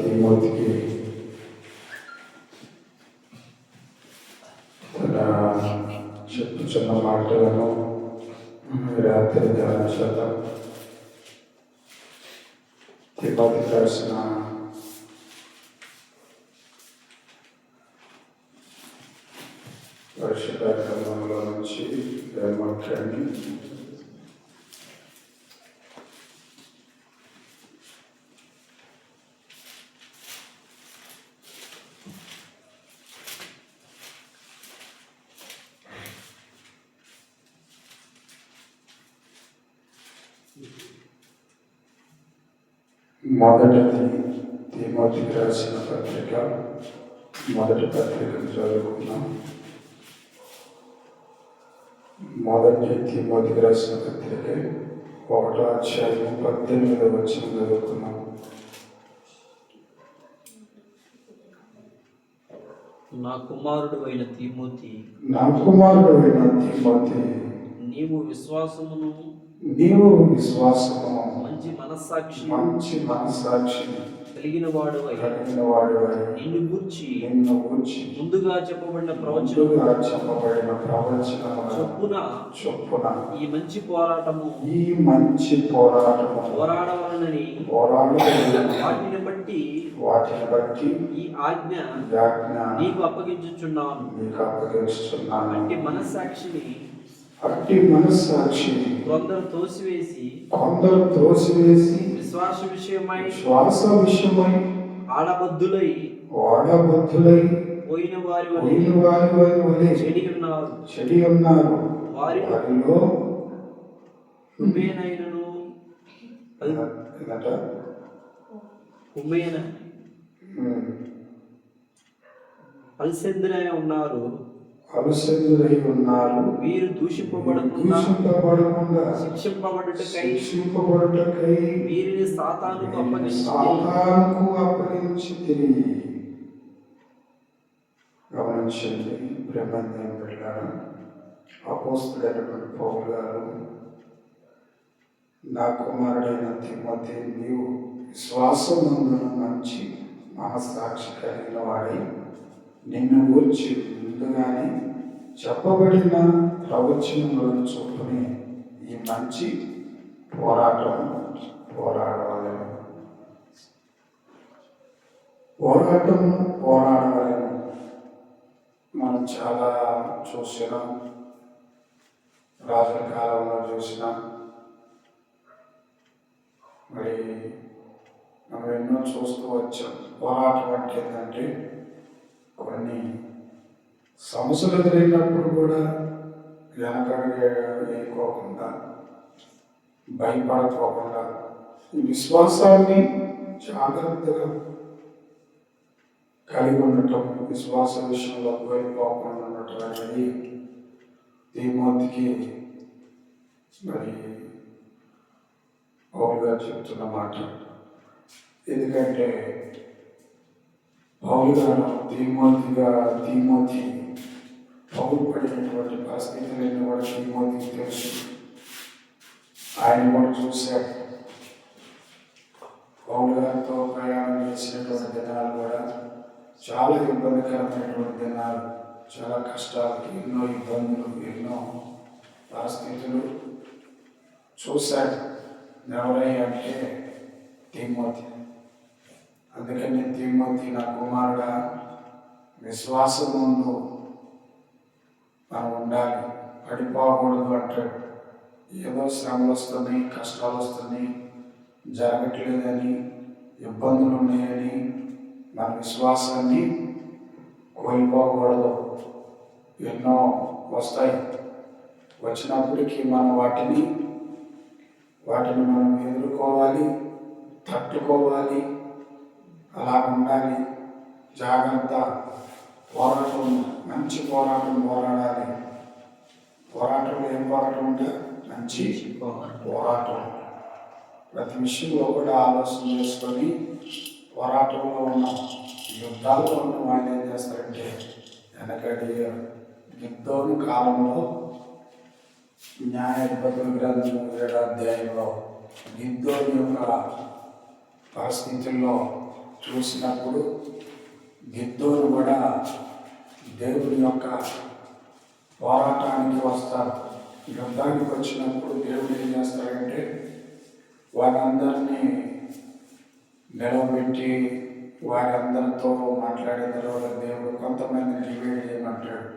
తిమోతికి తన చెప్పుచున్న మాటలను రాత్రి ధ్యాన చేద్దాం. తిమోతికి రాసిన పరిశుద్ధ గ్రంథంలో నుంచి వాక్యాన్ని మొదటిది తిమోతికి రాసిన పత్రిక, మొదటి పత్రికను చదువుకున్నాం. మొదటి తిమోతికి రాసిన పత్రిక 1వ అధ్యాయం 18వ వచనం చదువుకున్నాం. నా కుమారుడు అయిన తిమోతి, నీవు విశ్వాసమును మంచి మనస్సాక్షి కలిగిన వాడువై నిన్ను గూర్చి ముందుగా చెప్పబడిన ప్రవచనము చొప్పున ఈ మంచి పోరాటము పోరాడవలనని వాటిని బట్టి ఈ ఆజ్ఞ నీకు అప్పగించుచున్నాను. అట్టి మనస్సాక్షి కొందరు తోసివేసి విశ్వాస విషయమై ఆడబద్దులై పోయిన వారి వలె చెడి ఉన్నారు. వారిలో హుమేనైనను అల్సెందురై ఉన్నారు. వీరు దూషింపబడకుండా శిక్షింపబడుటకై వీరిని సాతానుకు అప్పగించి తిరిగి. గమనించండి బ్రహ్మజ్ఞానం పెట్టారు. అపోస్తలుడైనటువంటి పౌలు గారు, నా కుమారుడైన తిమోతి, నీవు విశ్వాసమందున మంచి మనస్సాక్షి కలిగిన వాడి నిన్ను గూర్చి ముందుగానే చెప్పబడిన ప్రవచనములను చొప్పునే ఈ మంచి పోరాడవలెను. మనం చాలా చూసినాం, రాజుల కాలంలో చూసినాం, మరి మనం ఎన్నో చూస్తూ వచ్చాం. పోరాటం అంటే ఏంటంటే కొన్ని సమస్యలు ఎదురైనప్పుడు కూడా వెనకడుగు వేయకోకుండా, భయపడకోకుండా ఈ విశ్వాసాన్ని జాగ్రత్తగా కలిగి ఉండటం, విశ్వాస విషయంలో కోల్పోకుండా ఉండటం అనేది తిమోతికి మరి పౌలు గారు చెప్తున్న మాట. ఎందుకంటే పౌలు గారు తిమోతి పౌలు పడినటువంటి పరిస్థితులను కూడా తిమోతికి తెలుసు. ఆయన కూడా చూశాడు. పౌలు గారితో ప్రయాణం చేసినటువంటి దినాలు కూడా చాలా ఇబ్బందికరమైనటువంటి దినాలు, చాలా కష్టాలు, ఎన్నో ఇబ్బందులు, ఎన్నో పరిస్థితులు చూశాడు. ఎవరై అంటే తిమోతి. అందుకని తిమోతి, నా కుమారుడా, విశ్వాసం ముందు మనం ఉండాలి, పడిపోకూడదు అంటాడు. ఏదో శ్రమలు వస్తున్నాయి, కష్టాలు వస్తున్నాయి, జరగట్లేదని, ఇబ్బందులు ఉన్నాయని మన విశ్వాసాన్ని కోల్పోకూడదు. ఎన్నో వస్తాయి, వచ్చినప్పటికీ మనం వాటిని మనం ఎదుర్కోవాలి, తట్టుకోవాలి. అలా ఉండాలి. జాగ్రత్త. పోరాటం, మంచి పోరాడాలి. పోరాటంలో ఏం పోరాటం అంటే మంచి పోరాటం. ప్రతి విషయంలో కూడా ఆలోచన చేసుకొని పోరాటంలో ఉన్నాం. యుద్ధాల్లో ఉన్న వాళ్ళు ఏం చేస్తారంటే వెనకటి గిద్దోను కాలంలో న్యాయాధిపతుల గ్రంథం 7వ అధ్యాయంలో గిద్దోను యొక్క పరిస్థితుల్లో చూసినప్పుడు గిద్దోను కూడా దేవుని యొక్క పోరాటానికి వస్తారు. యుద్ధానికి వచ్చినప్పుడు దేవుడు ఏం చేస్తాడంటే వారందరినీ నిలబెట్టి వారందరితో మాట్లాడిన తర్వాత దేవుడు కొంతమందిని డివైడ్ చేయమంటాడు.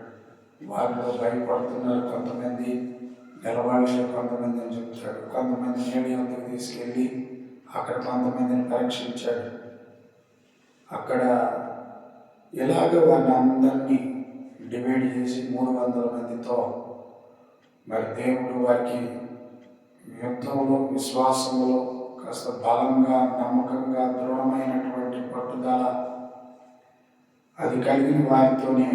వాళ్ళు భయపడుతున్నారు, కొంతమంది నిలబడలేదు, కొంతమంది అని చెప్తాడు. కొంతమంది నేడి అంతకు తీసుకెళ్ళి అక్కడ కొంతమందిని పరీక్షించాడు. అక్కడ ఇలాగ వారిని అందరినీ డివైడ్ చేసి 300 మందితో మరి దేవుడు వారికి యుద్ధంలో విశ్వాసంలో కాస్త బలంగా నమ్మకంగా దృఢమైనటువంటి పట్టుదల అది కలిగిన వారితోనే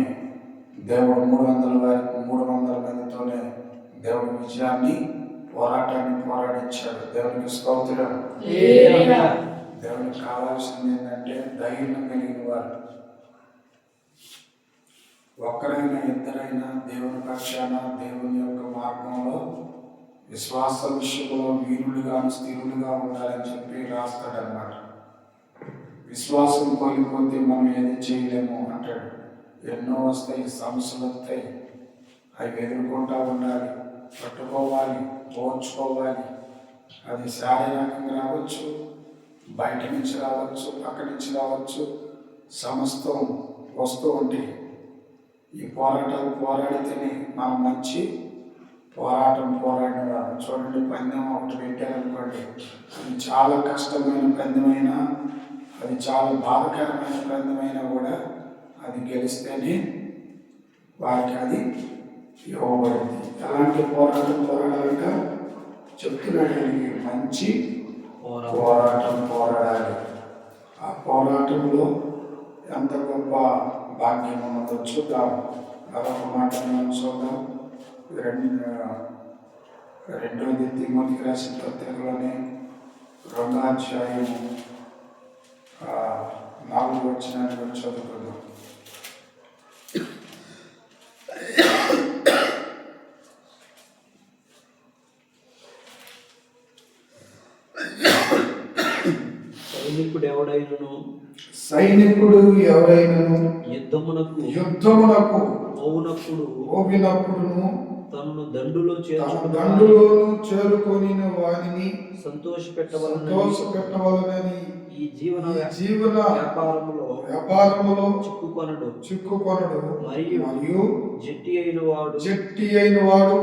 దేవుడు 300 మందితోనే దేవుడి విజయాన్ని పోరాటాన్ని పోరాడించాడు. దేవునికి స్తోత్రం. దేవునికి కావాల్సింది ఏంటంటే ధైర్యం కలిగిన వారు. ఒక్కరైనా ఇద్దరైనా దేవుని పక్షాన దేవుని యొక్క మార్గంలో విశ్వాస విషయంలో వీరులుగాను స్థిరులుగా ఉండాలని చెప్పి రాస్తాడనమాట. విశ్వాసం కోల్పోతే మనం ఏది చేయలేము అంటాడు. ఎన్నో వస్తాయి, సమస్యలు వస్తాయి, అవి ఎదుర్కొంటూ ఉండాలి, పట్టుకోవాలి, ఓర్చుకోవాలి. అది శారీరకంగా రావచ్చు, బయట నుంచి రావచ్చు, పక్క నుంచి రావచ్చు, సమస్తం వస్తూ ఉంటాయి. ఈ పోరాటాలు పోరాడితేనే మనం మంచి పోరాటం పోరాడిన చూడండి. పందెం ఒకటి పెట్టారనుకోండి, అది చాలా కష్టమైన పందెమైన, అది చాలా బాధకరమైన పందెమైనా కూడా అది గెలిస్తేనే వారికి అది ఇవ్వబడింది. ఎలాంటి పోరాటం పోరాడాలంట చెప్తున్నాడు. మంచి పోరాటం పోరాడాలి. ఆ పోరాటంలో ఎంత గొప్ప భాగ్యం ఉన్నదో చూద్దాం. మరొక మాట మనం చూద్దాం. 2 తిమోతికి రాసిన పత్రికలోనే 2వ అధ్యాయము 4వ వచనాన్ని చదువుకుందాం. సైనికుడు ఎవరైనను యుద్ధమునకు పోవినప్పుడును తనను దండులోను చేరుకొని వానిని సంతోషపెట్టవలనని ఈ జీవన వ్యాపారములో చిక్కుకొనడు మరియు జట్టి అయిన వాడు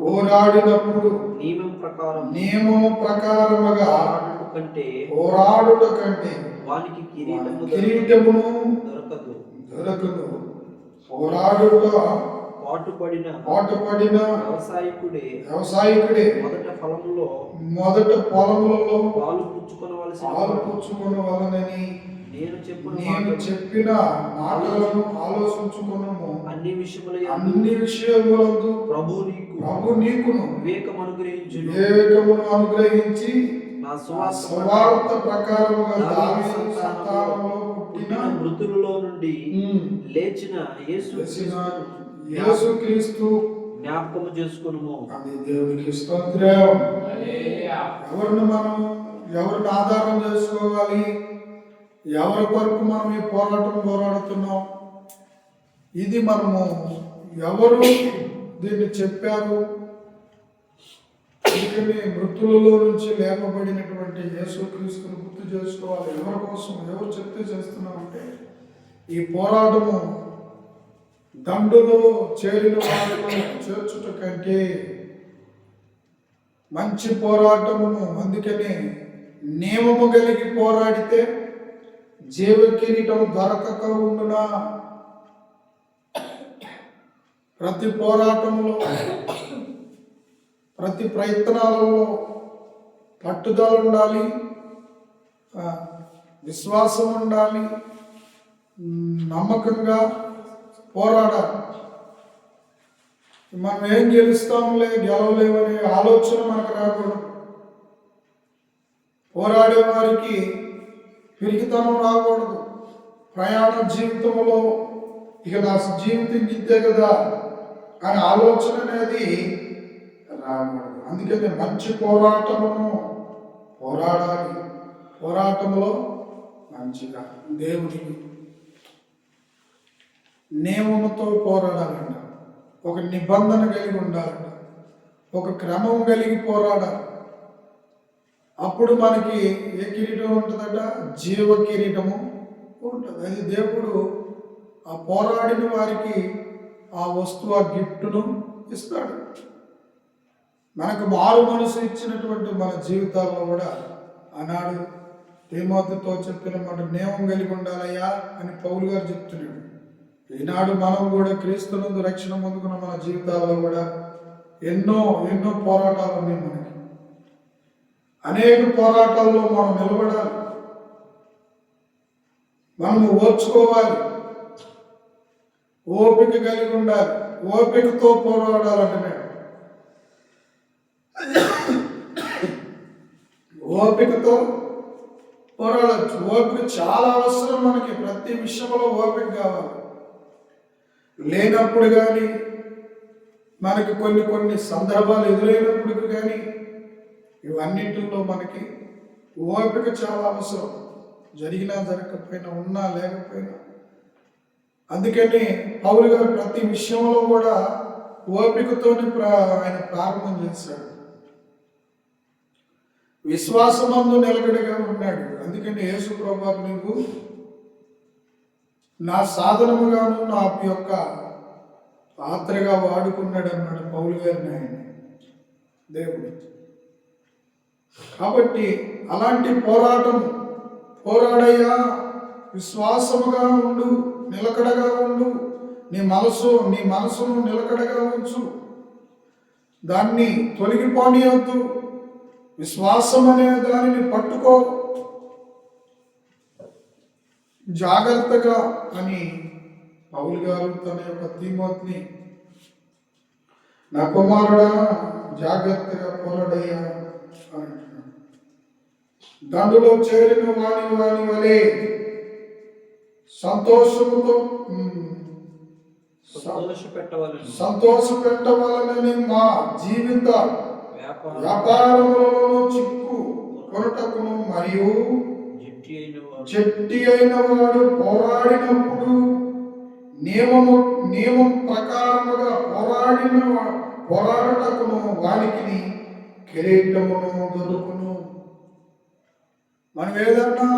పోరాడినప్పుడు నియమం ప్రకారముగా పోరాడుట కంటే వానికి కిరీటమును దొరకదు. పోరాడుట పాటుపడిన వ్యవసాయకుడే మొదట పొలములలో పాలు పుచ్చుకొనవలనని నేను చెప్పిన మాటలను ఆలోచించుకున్నాము. అన్ని విషయములందు ప్రభు నీకును వివేకమును అనుగ్రహించి స్వార్థ ప్రకారముగా దావీదు సంతానములో పుట్టిన మృతులలో నుండి లేచిన యేసుక్రీస్తు జ్ఞాపకం చేసుకును. అది దేవునికి స్తోత్రం. ఎవరిని ఆధారం చేసుకోవాలి? ఎవరి కొరకు మనం ఈ పోరాడుతున్నాం? ఇది మనము ఎవరు దీన్ని చెప్పారు? అందుకని మృతులలో నుంచి లేపబడినటువంటి యేసుక్రీస్తును గుర్తు చేసుకోవాలి. ఎవరి కోసం, ఎవరు చెప్తే చేస్తున్నామంటే ఈ పోరాటము దండులో చేరిన వారిలో చేర్చుట కంటే మంచి పోరాటమును. అందుకని నియమము కలిగి పోరాడితే జీవ కిరీటం దొరకక ఉండునా. ప్రతి పోరాటంలో, ప్రతి ప్రయత్నాలలో పట్టుదల ఉండాలి, విశ్వాసం ఉండాలి, నమ్మకంగా పోరాడాలి. మనం ఏం గెలుస్తాంలే గెలవలేమనే ఆలోచన మనకు రాకూడదు. పోరాడే వారికి పిరికితనం రాకూడదు. ప్రయాణ జీవితంలో ఇక నా జీవితం గిద్దే కదా అనే ఆలోచన అనేది రాకూడదు. అందుకని మంచి పోరాటమును పోరాడాలి. పోరాటంలో మన మంచిగా దేవునికి నియమముతో పోరాడాలంట, ఒక నిబంధన కలిగి ఉండాలంట, ఒక క్రమం కలిగి పోరాడాలి. అప్పుడు మనకి ఏ కిరీటం ఉంటుందట? జీవ కిరీటము ఉంటుంది. అది దేవుడు ఆ పోరాడిన వారికి ఆ వస్తువు, ఆ గిఫ్ట్ను ఇస్తాడు. మనకు మారు మనసు ఇచ్చినటువంటి మన జీవితాల్లో కూడా ఆనాడు తిమోతితో చెప్పిన మాట నియమం కలిగి ఉండాలయ్యా అని పౌలు గారు చెప్తున్నాడు. ఈనాడు మనం కూడా క్రీస్తునందు రక్షణ పొందుకున్న మన జీవితాల్లో కూడా ఎన్నో ఎన్నో పోరాటాలు ఉన్నాయి. మనకి అనేక పోరాటాల్లో మనం నిలబడాలి, మనము ఓర్చుకోవాలి, ఓపిక కలిగి ఉండాలి. ఓపికతో పోరాడాలంటే ఓపికతో పోరాడచ్చు. ఓపిక చాలా అవసరం మనకి. ప్రతి విషయంలో ఓపిక కావాలి. లేనప్పుడు కానీ, మనకి కొన్ని సందర్భాలు ఎదురైనప్పుడు కానీ, ఇవన్నింటిలో మనకి ఓపిక చాలా అవసరం. జరిగినా జరగకపోయినా, ఉన్నా లేకపోయినా. అందుకని పౌలు గారు ప్రతి విషయంలో కూడా ఓపికతోనే ఆయన ప్రారంభం చేశాడు. విశ్వాసమందు నిలకడగా ఉన్నాడు. అందుకని యేసు ప్రభువు నీవు నా సాధనముగాను నా యొక్క పాత్రగా వాడుకున్నాడు అన్నాడు పౌలు గారిని ఆయన దేవుడు. కాబట్టి అలాంటి పోరాడయ్యా, విశ్వాసముగా ఉండు, నిలకడగా ఉండు, నీ మనసును నిలకడగా ఉంచు, దాన్ని తొలగిపోనియొద్దు, విశ్వాసం అనే దానిని పట్టుకో జాగ్రత్తగా అని పౌలు గారు తన యొక్క తిమోతిని, నా కుమారుడా జాగ్రత్తగా పోరాడయ్యా అంటున్నాడు. దండులో చేరిన వాని వలె సంతోష పెట్టవాలని మా జీవిత వ్యాపారములలో చిక్కు కొరటకును మరియు చెట్టి అయిన వాడు పోరాడినప్పుడు నియమం ప్రకారముగా పోరాడటకును వానికి కిరీటమును దొరుకును. మనం ఏదన్నా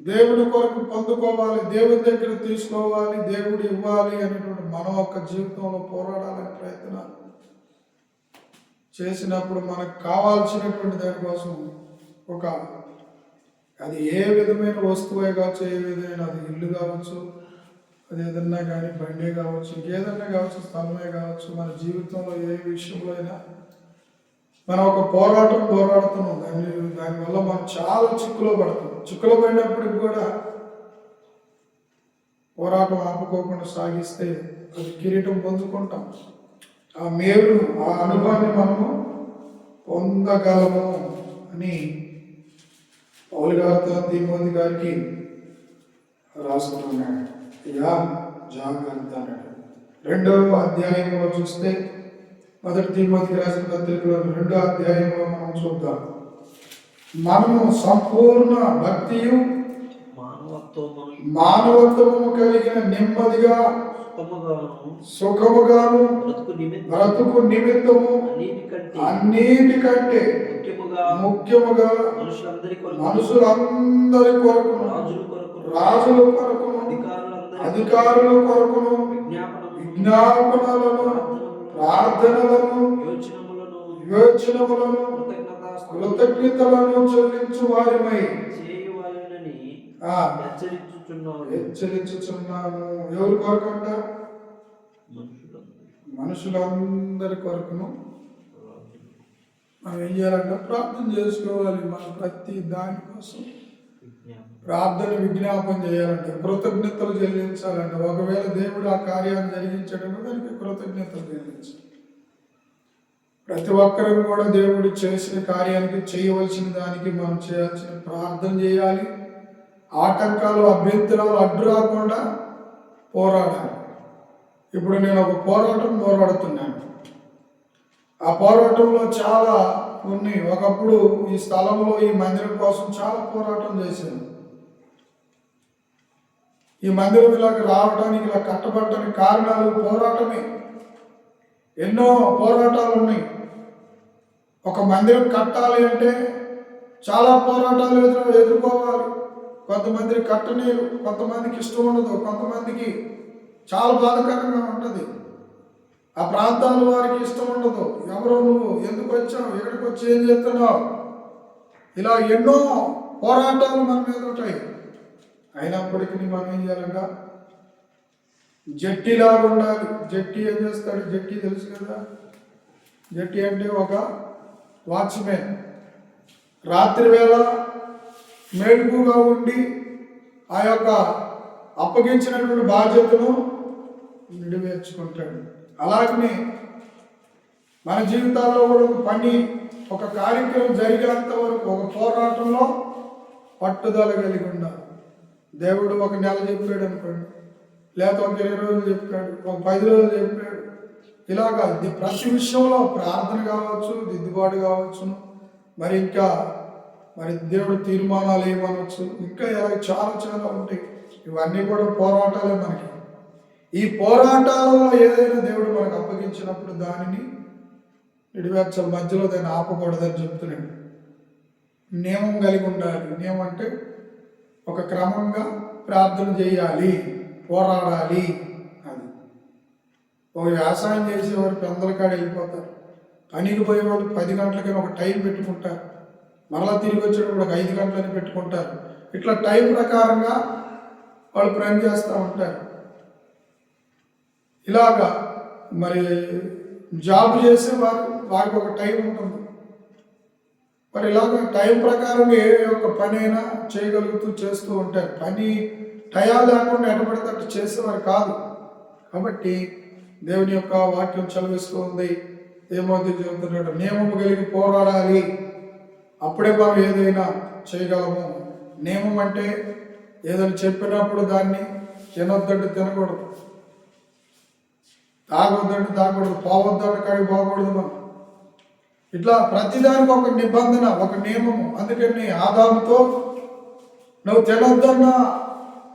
దేవుడి కొరకు పొందుకోవాలి, దేవుడి దగ్గర తీసుకోవాలి, దేవుడు ఇవ్వాలి అనేటువంటి మనం ఒక జీవితంలో పోరాడాలని ప్రయత్నాలు చేసినప్పుడు మనకు కావాల్సినటువంటి దానికోసం అది ఏ విధమైన వస్తువే కావచ్చు, ఏ విధమైన అది ఇల్లు కావచ్చు, అది ఏదన్నా కానీ బండే కావచ్చు, ఇంకేదన్నా కావచ్చు, స్థలమే కావచ్చు, మన జీవితంలో ఏ విషయంలో అయినా మనం ఒక పోరాడుతున్నాం. దానివల్ల మనం చాలా చిక్కులో పడినప్పటికి కూడా పోరాటం ఆపుకోకుండా సాగిస్తే అది కిరీటం పొందుకుంటాం. ఆ మేలు, ఆ అనుభవాన్ని మనము పొందగలము అని పౌలు గారితో తిమోతి గారికి రాస్తున్నాడు. యా జాగ్రత్త అన్నాడు. 2వ అధ్యాయంలో చూస్తే, మొదటి తిమోతికి రాసిన పత్రికలో 2వ అధ్యాయంలో మనం చూద్దాం. మనము సంపూర్ణ భక్తియు మానవత్వము కలిగిన నెమ్మదిగా సుఖముగాను బ్రతుకు నిమిత్తము అన్నిటికంటే ముఖ్యముగా మనుషులందరి కొరకును, రాజుల కొరకును, అధికారుల కొరకును విజ్ఞాపనలను, ప్రార్థనలను, యోచనములను, కృతజ్ఞతలను చెల్లించు వారిమై హెచ్చరించుచున్నాము. ఎవరి కొరకంట? మనుషులందరి కొరకును మనం ఏం చేయాలంట? ప్రార్థన చేసుకోవాలి. మన ప్రతి దానికోసం ప్రార్థన విజ్ఞాపన చేయాలంట, కృతజ్ఞతలు చెల్లించాలంట. ఒకవేళ దేవుడు ఆ కార్యాన్ని జరిగించడం దానికి కృతజ్ఞతలు చెల్లించాలి. ప్రతి ఒక్కరం కూడా దేవుడు చేసిన కార్యానికి, చేయవలసిన దానికి మనం చేయాల్సిన ప్రార్థన చేయాలి. ఆటంకాలు, అభ్యంతరాలు అడ్డు రాకుండా పోరాడాలి. ఇప్పుడు నేను ఒక పోరాడుతున్నాను. ఆ పోరాటంలో చాలా ఉన్నాయి. ఒకప్పుడు ఈ స్థలంలో ఈ మందిరం కోసం చాలా పోరాటం చేశాను. ఈ మందిరం ఇలాగ రావడానికి, ఇలా కట్టబడటానికి కారణాలు పోరాటమే. ఎన్నో పోరాటాలు ఉన్నాయి. ఒక మందిరం కట్టాలి అంటే చాలా పోరాటాలు ఎదుర్కోవాలి. కొంతమందికి కట్టనీరు, కొంతమందికి ఇష్టం ఉండదు, కొంతమందికి చాలా బాధకరంగా ఉంటుంది. ఆ ప్రాంతాల వారికి ఇష్టం ఉండదు. ఎవరో నువ్వు ఎందుకు వచ్చావు, ఎక్కడికి వచ్చి ఏం చేస్తున్నావు, ఇలా ఎన్నో పోరాటాలు మన మీద ఉంటాయి. అయినప్పటికీ మనం ఏం చేయాలంట, జట్టిలాగా ఉండాలి. జట్టి ఏం చేస్తాడు? జట్టి తెలుసు కదా, జట్టి అంటే ఒక వాచ్మెన్. రాత్రి వేళ మేలుకుగా ఉండి ఆ యొక్క అప్పగించినటువంటి బాధ్యతను నెరవేర్చుకుంటాడు. అలాగనే మన జీవితాల్లో కూడా ఒక పని, ఒక కార్యక్రమం జరిగేంత వరకు ఒక పోరాటంలో పట్టుదల కలిగి ఉండాలి. దేవుడు ఒక నెల చెప్పాడు అనుకోండి, లేకపోతే ఒక 20 రోజులు చెప్పాడు, ఒక 10 రోజులు చెప్పాడు. ఇలాగా ప్రతి విషయంలో ప్రార్థన కావచ్చు, దిద్దుబాటు కావచ్చు, మరి ఇంకా మరి దేవుడు తీర్మానాలు ఏమనవచ్చు, ఇంకా ఇలా చాలా చాలా ఉంటాయి. ఇవన్నీ కూడా పోరాటాలే మనకి. ఈ పోరాటాలలో ఏదైనా దేవుడు మనకు అప్పగించినప్పుడు దానిని నెరవేర్చాలి. మధ్యలో దాన్ని ఆపకూడదని చెప్తున్నాడు. నియమం కలిగి ఉండాలి. నియమం అంటే ఒక క్రమంగా ప్రార్థన చేయాలి, పోరాడాలి. అది ఒక వ్యవసాయం చేసేవారు పెందల కాడ వెళ్ళిపోతారు. పనికి పోయేవాళ్ళు 10 గంటలకైనా ఒక టైం పెట్టుకుంటారు. మరలా తిరిగి వచ్చేటప్పుడు ఒక 5 గంటలని పెట్టుకుంటారు. ఇట్లా టైం ప్రకారంగా వాళ్ళు పని చేస్తూ ఉంటారు. ఇలాగా మరి జాబ్ చేసే వారికి ఒక టైం ఉంటుంది. మరి ఇలాగ టైం ప్రకారం ఏ ఒక్క పని అయినా చేయగలుగుతూ చేస్తూ ఉంటారు. పని టయాలు లేకుండా ఎటపడితట్టు చేసేవారు కాదు. కాబట్టి దేవుని యొక్క వాక్యం చదివిస్తూ ఉంది. ఏమవుతుంది చెబుతున్నాడు, నియమము కలిగి పోరాడాలి, అప్పుడే మనం ఏదైనా చేయగలము. నియమం అంటే ఏదైనా చెప్పినప్పుడు దాన్ని తినొద్దంటే తినకూడదు, తాగొద్దంటే తాగకూడదు, పోవద్దంటే కాడికి పోకూడదు. మనం ఇట్లా ప్రతిదానికి ఒక నిబంధన, ఒక నియమము. అందుకని ఆదాముతో నువ్వు తినొద్దన్న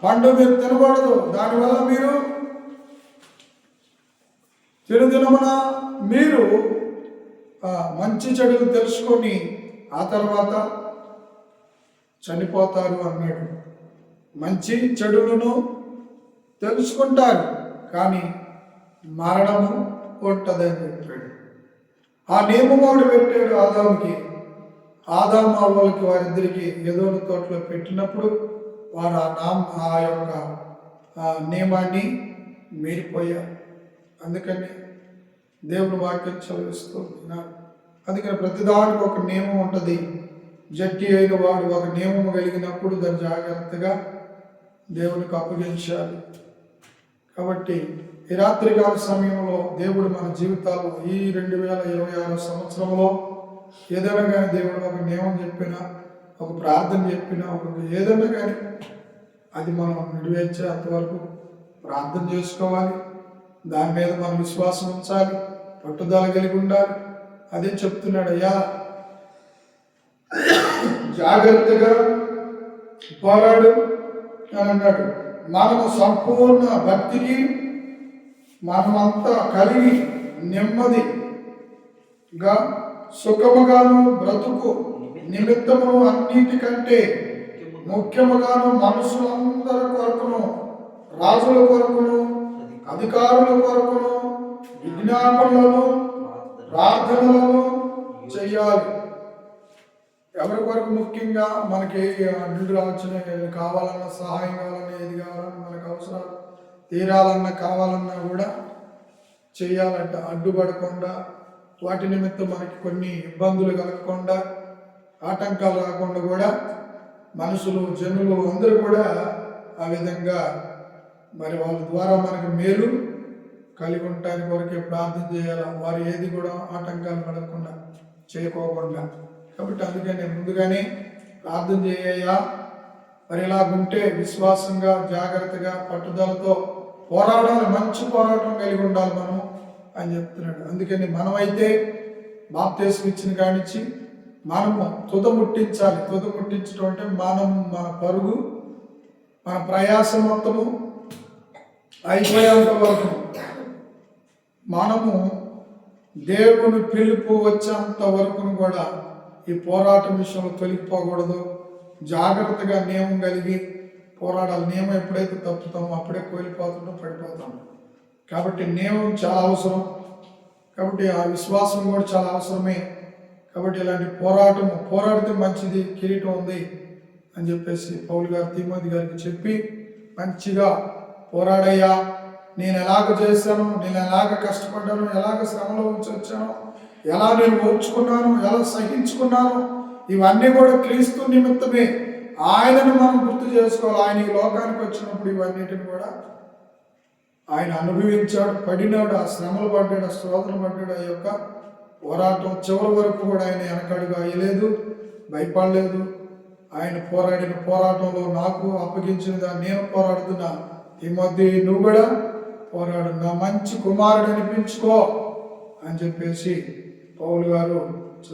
పండు మీరు తినకూడదు, దానివల్ల మీరు తినమున మీరు మంచి చెడులు తెలుసుకొని ఆ తర్వాత చనిపోతారు అన్నాడు. మంచి చెడులను తెలుసుకుంటారు కానీ మరణము ఉంటుందని చెప్పాడు. ఆ నియమం వాడు పెట్టాడు ఆదాముకి. ఆదాము వాళ్ళకి వారిద్దరికి ఏదోని తోటలో పెట్టినప్పుడు వారు ఆ యొక్క నియమాన్ని మీరిపోయారు. అందుకని దేవుడు వాక్యం చదివిస్తూ ఉన్నారు. అందుకని ప్రతిదానికి ఒక నియమం ఉంటుంది. జట్టి అయిన వాడు ఒక నియమం కలిగినప్పుడు దాన్ని జాగ్రత్తగా దేవునికి అప్పగించాలి. కాబట్టి ఈ రాత్రికాల సమయంలో దేవుడు మన జీవితాల్లో ఈ 2026 సంవత్సరంలో ఏదైనా కానీ దేవుడు ఒక నియమం చెప్పినా, ఒక ప్రార్థన చెప్పినా, ఒక ఏదైనా కానీ అది మనం నెరవేర్చే అంతవరకు ప్రార్థన చేసుకోవాలి. దాని మీద మనం విశ్వాసం ఉంచాలి, పట్టుదల కలిగి ఉండాలి. అదే చెప్తున్నాడు, అయ్యా జాగ్రత్తగా పోరాడు అని అన్నాడు. మనము సంపూర్ణ భక్తికి మనమంతా కలిగి నెమ్మదిగా సుఖముగాను బ్రతుకు నిమిత్తము అన్నిటికంటే ముఖ్యముగాను మనుషులందరి కొరకును, రాజుల కొరకును, అధికారుల కొరకును విజ్ఞాపనలను ప్రార్థనలను చేయాలి. ఎవరి కొరకు? ముఖ్యంగా మనకి అడ్డు రావచ్చిన కావాలన్నా, సహాయం కావాలన్నా, ఏది కావాలన్నా, మనకు అవసరాలు తీరాలన్నా కావాలన్నా కూడా చేయాలంట. అడ్డుపడకుండా, వాటి నిమిత్తం మనకి కొన్ని ఇబ్బందులు కలగకుండా, ఆటంకాలు రాకుండా కూడా మనుషులు, జనులు అందరూ కూడా ఆ విధంగా మరి వాళ్ళ ద్వారా మనకి మేలు కలిగి ఉండటానికి వరకే ప్రార్థన చేయాలి. వారు ఏది కూడా ఆటంకాలు పడకుండా, చేయకోకుండా. కాబట్టి అందుకని ముందుగానే ప్రార్థన చేయ్యా. మరి ఇలాగుంటే విశ్వాసంగా, జాగ్రత్తగా, పట్టుదలతో పోరాడాలి. మంచి పోరాటం కలిగి ఉండాలి మనం అని చెప్తున్నాడు. అందుకని మనమైతే బాప్తీసం ఇచ్చిన కానించి మనము తుదముట్టించాలి. తుదముట్టించడం అంటే మన పరుగు, మన ప్రయాసం మొత్తము అయిపోయేంత వరకు మనము దేవుని పిలుపు వచ్చేంత వరకు కూడా ఈ పోరాటం విషయంలో తొలగిపోకూడదు. జాగ్రత్తగా నియమం కలిగి పోరాడాలి. నియమం ఎప్పుడైతే తప్పుతామో అప్పుడే కోల్పోతుంటాం, పడిపోతాం. కాబట్టి నియమం చాలా అవసరం. కాబట్టి ఆ విశ్వాసం కూడా చాలా అవసరమే. కాబట్టి ఇలాంటి పోరాడితే మంచిది, కిరీటం ఉంది అని చెప్పేసి పౌలు గారు తిమోతి గారికి చెప్పి, మంచిగా పోరాడయ్యా, నేను ఎలాగ చేశాను, నేను ఎలాగ కష్టపడ్డాను, ఎలాగ శ్రమలో ఉంచి వచ్చాను, ఎలా నేను ఓర్చుకున్నాను, ఎలా సహించుకున్నాను, ఇవన్నీ కూడా క్రీస్తు నిమిత్తమే. ఆయనను మనం గుర్తు చేసుకోవాలి. ఆయన ఈ లోకానికి వచ్చినప్పుడు ఇవన్నిటిని కూడా ఆయన అనుభవించాడు, పడినాడు, ఆ శ్రమలు పడ్డాడు, ఆ శోధన పడ్డాడు. ఆ యొక్క పోరాటం చివరి వరకు కూడా ఆయన వెనకడుగా అయ్యలేదు, భయపడలేదు. ఆయన పోరాడిన పోరాటంలో నాకు అప్పగించినదా నేను పోరాడుతున్నా, ఈ మధ్య నువ్వు కూడా పోరాడు, నా మంచి కుమారుడు అనిపించుకో అని చెప్పేసి పౌలు గారు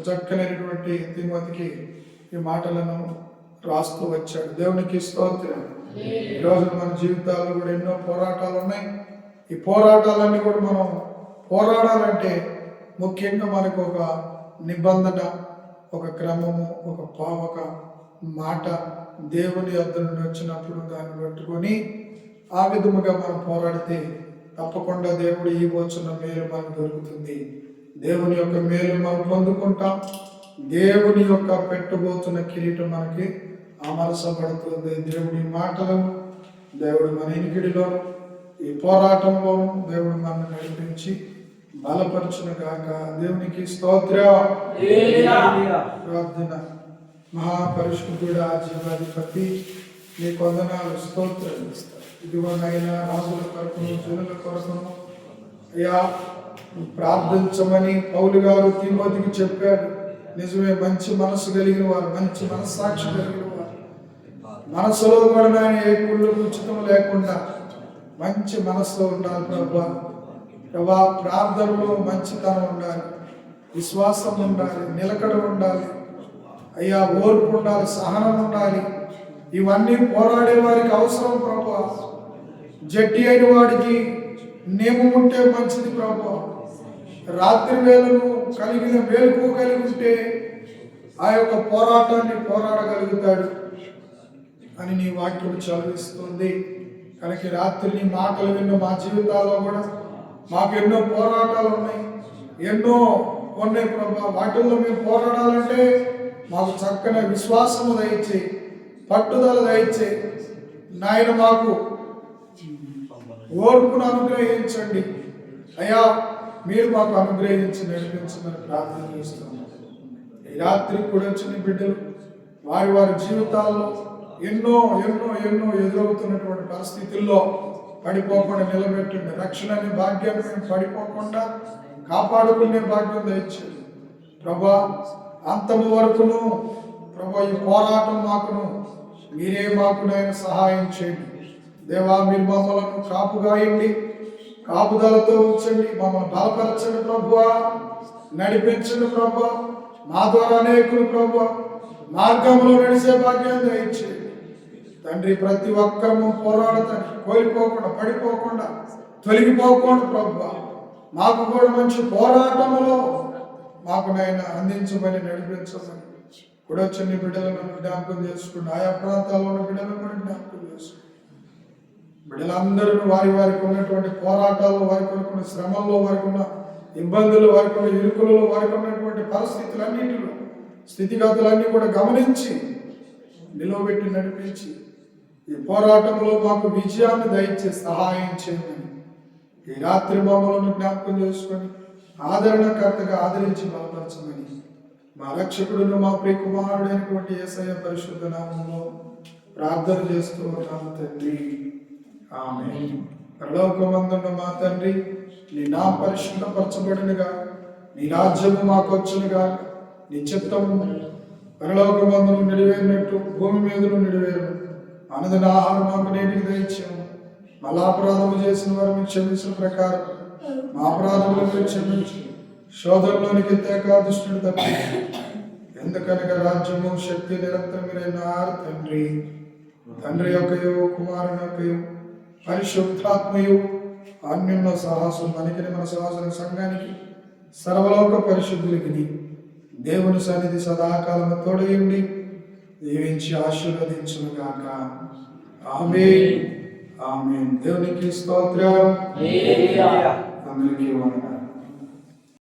చక్కనైనటువంటి తిమోతికి ఈ మాటలను రాస్తూ వచ్చాడు. దేవునికి స్తోత్రం. ఈరోజు మన జీవితాల్లో కూడా ఎన్నో పోరాటాలు ఉన్నాయి. ఈ పోరాటాలన్నీ కూడా మనం పోరాడాలంటే ముఖ్యంగా మనకు ఒక నిబంధన, ఒక క్రమము, ఒక మాట దేవుని యొద్ద నుండి వచ్చినప్పుడు దాన్ని పట్టుకొని ఆ విధముగా మనం పోరాడితే తప్పకుండా దేవుడు ఇవ్వచ్చున్న మేలు మనకు దొరుకుతుంది. దేవుని యొక్క మేలు మనం పొందుకుంటాం. దేవుని యొక్క పెట్టబోతున్న కిరీటం మనకి అమరసపడుతుంది. దేవుడి మాటలను, దేవుడు మన ఇనికిడిలో, ఈ పోరాటంలోనూ దేవుడు మనల్ని నడిపించి బలపరచును గాక. దేవునికి స్తోత్రం. ప్రార్థన. మహాపరిశుద్ధుడా, జీవాధిపతి, నీ వందనాలు, స్తోత్రాలు ఇస్తారు. ఇదిగోనైనా రాజుల కొరకును జనుల కొరకును అయ్యా ప్రార్థించమని పౌలు గారు తిమోతికి చెప్పాడు. నిజమే, మంచి మనసు కలిగిన వారు, మంచి మనస్సాక్షి కలిగిన వారు, మనసులో కూడా నాయన ఏ కుళ్ళు ఉచితం లేకుండా మంచి మనసులో ఉండాలి ప్రభా. ప్రార్థనలో మంచితనం ఉండాలి, విశ్వాసం ఉండాలి, నిలకడ ఉండాలి, అయ్యా ఓర్పు ఉండాలి, సహనం ఉండాలి. ఇవన్నీ పోరాడే వారికి అవసరం ప్రభా. జట్టి అయిన వాడికి నియమం ఉంటే మంచిది ప్రభా. రాత్రి వేళను కలిగిన వేలుకు కలిగి ఉంటే ఆ యొక్క పోరాటాన్ని పోరాడగలుగుతాడు అని నీ వాక్యం చదివిస్తుంది. కనుక రాత్రి నీ మాటలు విన్న మా జీవితాల్లో కూడా మాకు ఎన్నో పోరాటాలు ఉన్నాయి, ఎన్నో ఉన్నాయి ప్రభా. వాటిల్లో మేము పోరాడాలంటే మాకు చక్కని విశ్వాసము దయచేయి, పట్టుదల దయచేయి నాయన. మాకు ఓర్పును అనుగ్రహించండి అయ్యా. మీరు మాకు అనుగ్రహించి నడిపించమని ప్రార్థన చేస్తున్నాం. ఈ రాత్రి కూడా వచ్చిన బిడ్డలు వారి వారి జీవితాల్లో ఎన్నో ఎన్నో ఎన్నో ఎదురవుతున్నటువంటి పరిస్థితుల్లో పడిపోకుండా నిలబెట్టండి. రక్షణ అనే భాగ్యాన్ని మేము పడిపోకుండా కాపాడుకునే భాగ్యం దయచేయండి ప్రభా. అంతము వరకును ప్రభా ఈ పోరాటం మాకును మీరే మాకునైనా సహాయం చేయండి దేవా. మీరు మమ్మలను కాపుగాయండి, కాపుదలతో ఉంచండి, మమ్మల్ని బలపరచండి ప్రభువా, నడిపించండి ప్రభువా. మా ద్వారా అనేకులు ప్రభువా మార్గంలో నడిచే భాగ్యాన్ని దయచేయండి తండ్రి. ప్రతి ఒక్కరము పోరాడతాను, కోల్పోకుండా, పడిపోకుండా, తొలగిపోకుండా ప్రభువా మాకు కూడా మంచి పోరాటములో మాకు నైనా అందించమని, నడిపించమని. కూడా చిన్న బిడ్డలను జ్ఞాపకం చేసుకోండి, ఆయా ప్రాంతాల్లో ఉన్న బిడ్డలను కూడా జ్ఞాపకం చేసుకోండి. బిడ్డలందరూ వారికి ఉన్నటువంటి పోరాటాల్లో, వారికి ఉన్న శ్రమల్లో, వారికి ఉన్న ఇబ్బందులు, వారికి ఉన్న ఇరుకులలో, వారికి ఉన్నటువంటి పరిస్థితులన్నింటిలో స్థితిగతులన్నీ కూడా గమనించి నిలవబెట్టి నడిపించి ఈ పోరాటంలో మాకు విజయాన్ని దయచేసి సహాయం చేయమని ఈ రాత్రి మమ్మలను జ్ఞాపకం చేసుకొని ఆదరణకర్తగా ఆదరించి బలపరచమని మా రక్షకుడును మా ప్రియ కుమారుడైనటువంటి యేసయ్య పరిశుద్ధ నామములో ప్రార్థన చేస్తూ ఉన్నాము తండ్రి, ఆమేన్. పరలోకమందున్న మా తండ్రి, నీ నామం పరిశుద్ధపరచబడునుగా, నీ రాజ్యము మాకు వచ్చునుగా, నీ చిత్తము పరలోకమందును నెరవేరినట్టు భూమి మీదను నెరవేరును. అనుదిన ఆహారం మాకు నేటికి దయచేయము. మళ్ళా అపరాధము చేసిన వారు మీరు క్షమించిన ప్రకారం మా అపరాధములను క్షమించు. శోధనలోనికి తేక దుష్టుడు తప్పి. ఎందుకనగా రాజ్యము శక్తి నిరంతరమైన తండ్రి, తండ్రి యొక్కయు కుమారుని యొక్కయు పరిశుద్ధాత్మయు అన్యున్న సాహసం మనకి మన సహోదర సంఘానికి సర్వలోక పరిశుద్ధులకి దేవుని సన్నిధి సదాకాలము తోడయుండి దీవించి ఆశీర్వదించును గాక. ఆమేన్. ఆమేన్. దేవునికి స్తోత్రం. అందరికీ వందనాలు.